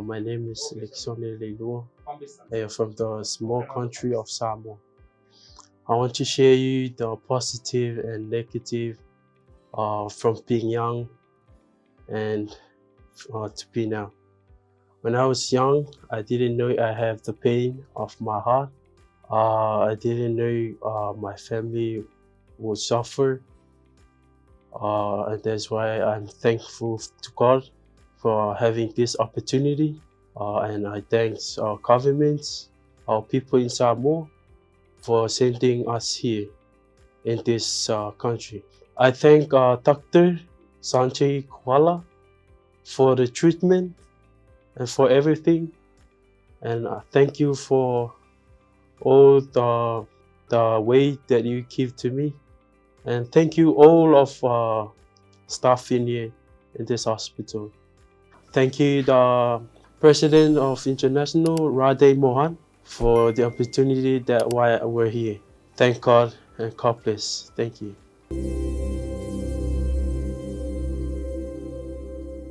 My name is Lexone Leluo. I am from the small country of Samoa. I want to share you the positive and negative from being young and to be now. When I was young, I didn't know I have the pain of my heart. I didn't know my family would suffer. And that's why I'm thankful to God for having this opportunity. And I thank our governments, our people in Samoa for sending us here in this country. I thank Dr. Sanjay Kumar for the treatment and for everything. And thank you for all the way that you give to me. And thank you all of staff in here in this hospital. Thank you the President of International, Radhe Mohan, for the opportunity that why we're here. Thank God and God bless. Thank you.